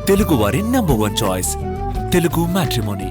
తెలుగు వారి #1 choice Telugu matrimony.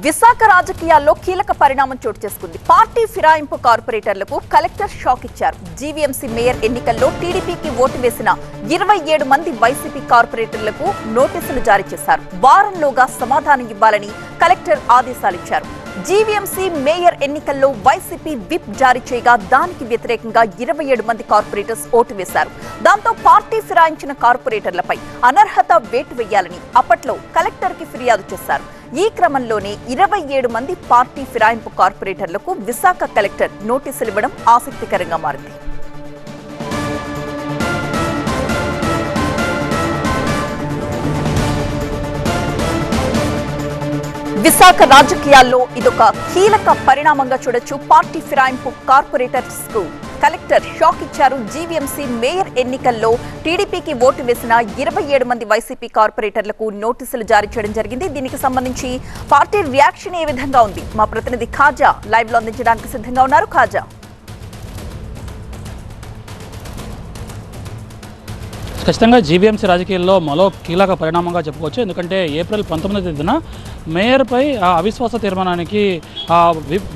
Visakha రాజకీయాల్లో కీలక పరిణామం చోటు చేసుకుంది. పార్టీ ఫిరాయింపు కార్పొరేటర్లకు కలెక్టర్ షాక్ ఇచ్చారు. జీవీఎంసీ మేయర్ ఎన్నికల్లో టీడీపీకి ఓటు వేసిన 27 మంది వైసీపీ కార్పొరేటర్లకు నోటీసులు జారీ చేశారు. వారంలోగా సమాధానం ఇవ్వాలని కలెక్టర్ ఆదేశాలిచ్చారు. జీవీఎంసీ మేయర్ ఎన్నికల్లో వైసీపీ విప్ జారీ చేయగా దానికి వ్యతిరేకంగా 27 మంది కార్పొరేటర్స్ ఓటు వేశారు. దాంతో పార్టీ ఫిరాయించిన కార్పొరేటర్లపై అనర్హత వేటు వేయాలని అప్పట్లో కలెక్టర్ కి ఫిర్యాదు చేశారు. ఈ క్రమంలోనే 27 మంది పార్టీ ఫిరాయింపు కార్పొరేటర్లకు విశాఖ కలెక్టర్ నోటీసులు ఇవ్వడం ఆసక్తికరంగా మారింది. విశాఖ రాజకీయాల్లో ఇదొక కీలక పరిణామంగా చూడొచ్చు. పార్టీ ఫిరాయింపు కార్పొరేటర్స్ కు కలెక్టర్ షాక్ ఇచ్చారు. జీవీఎంసీ మేయర్ ఎన్నికల్లో టీడీపీకి ఓటు వేసిన 27 మంది వైసీపీ కార్పొరేటర్లకు నోటీసులు జారీ చేయడం జరిగింది. దీనికి సంబంధించి పార్టీ రియాక్షన్ ఏ విధంగా ఉంది? మా ప్రతినిధి ఖాజా లైవ్ లో అందించడానికి సిద్ధంగా ఉన్నారు. ఖాజా, ఖచ్చితంగా జీవీఎంసీ రాజకీయాల్లో మరో కీలక పరిణామంగా చెప్పుకోవచ్చు. ఎందుకంటే ఏప్రిల్ 19వ తేదీన మేయర్పై అవిశ్వాస తీర్మానానికి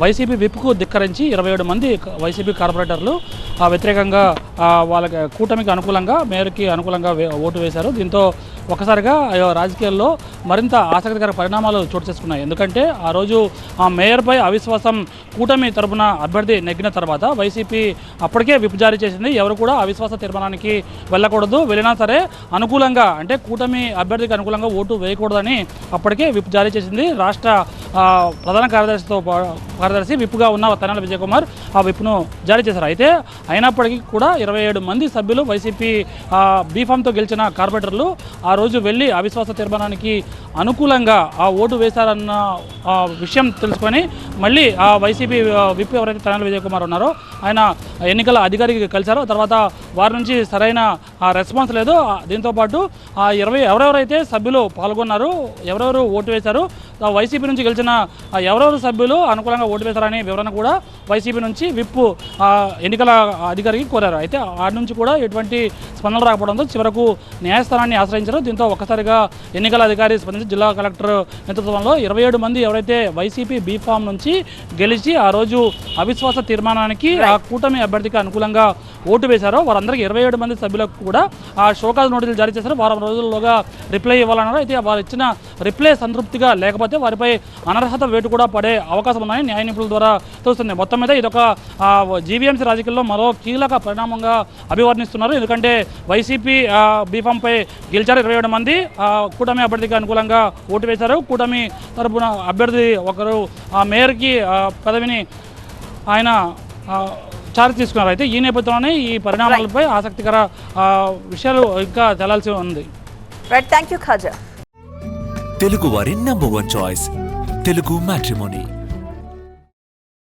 వైసీపీ విప్కు ధిక్కరించి 27 మంది వైసీపీ కార్పొరేటర్లు వ్యతిరేకంగా వాళ్ళకి కూటమికి అనుకూలంగా మేయర్కి అనుకూలంగా ఓటు వేశారు. దీంతో ఒకసారిగా రాజకీయాల్లో మరింత ఆసక్తికర పరిణామాలు చోటు చేసుకున్నాయి. ఎందుకంటే ఆ రోజు ఆ మేయర్పై అవిశ్వాసం కూటమి తరపున అభ్యర్థి నెగ్గిన తర్వాత వైసీపీ అప్పటికే విప్ జారీ చేసింది. ఎవరు కూడా అవిశ్వాస తీర్మానానికి వెళ్ళకూడదు, వెళ్ళినా సరే అనుకూలంగా అంటే కూటమి అభ్యర్థికి అనుకూలంగా ఓటు వేయకూడదని అప్పటికే విప్ జారీ చేసింది. రాష్ట్ర ప్రధాన కార్యదర్శి విప్గా ఉన్న తెనాలి విజయ్ కుమార్ ఆ విప్ను జారీ చేశారు. అయితే అయినప్పటికీ కూడా 27 మంది సభ్యులు వైసీపీ బీఫామ్తో గెలిచిన కార్పొరేటర్లు ఆ రోజు వెళ్ళి అవిశ్వాస తీర్మానానికి అనుకూలంగా ఆ ఓటు వేశారన్న విషయం తెలుసుకొని మళ్ళీ ఆ వైసీపీ విప్ ఎవరైతే తెనాలి విజయ్ కుమార్ ఉన్నారో ఆయన ఎన్నికల అధికారికి కలిశారో తర్వాత వారి నుంచి సరైన రెస్పాన్స్ లేదు. దీంతోపాటు ఎవరెవరైతే సభ్యులు పాల్గొన్నారో ఎవరెవరు ఓటు వేశారు, వైసీపీ నుంచి గెలిచిన ఎవరెవరు సభ్యులు అనుకూలంగా ఓటు వేశారనే వివరణ కూడా వైసీపీ నుంచి విప్ ఎన్నికల అధికారికి కోరారు. అయితే ఆడి నుంచి కూడా ఎటువంటి స్పందన రాకపోవడంతో చివరకు న్యాయస్థానాన్ని ఆశ్రయించారు. దీంతో ఒక్కసారిగా ఎన్నికల అధికారి స్పందించి జిల్లా కలెక్టర్ నేతృత్వంలో 27 మంది ఎవరైతే వైసీపీ బీఫామ్ నుంచి గెలిచి ఆ రోజు అవిశ్వాస తీర్మానానికి ఆ కూటమి అభ్యర్థికి అనుకూలంగా ఓటు వేశారో వారందరికీ 27 మంది సభ్యులకు కూడా ఆ షోకాజ్ నోటీసులు జారీ చేశారు. వారం రోజుల్లోగా రిప్లై ఇవ్వాలన్నారు. అయితే వారు ఇచ్చిన రిప్లై సంతృప్తిగా లేకపోతే వారిపై అనర్హత వేటు కూడా పడే అవకాశం ఉందని న్యాయ నిపుణుల ద్వారా తెలుస్తుంది. మొత్తం మీద ఇదొక జీవీఎంసీ రాజకీయాల్లో మరో కీలక పరిణామంగా అభివర్ణిస్తున్నారు. ఎందుకంటే వైసీపీ బీఫామ్పై గెలిచారు 27 మంది, కూటమి అభ్యర్థికి అనుకూలంగా ఓటు వేశారు. కూటమి తరపున అభ్యర్థి ఒకరు మేయర్కి పదవిని ఆయన చార్జ్ తీసుకున్నారు. అయితే ఈ నేపథ్యంలోనే ఈ పరిణామాలపై ఆసక్తికర విషయాలు ఇంకా తెలాల్సి ఉంది. తెలుగు వారి #1 చాయిస్ తెలుగు మ్యాట్రిమోనీ.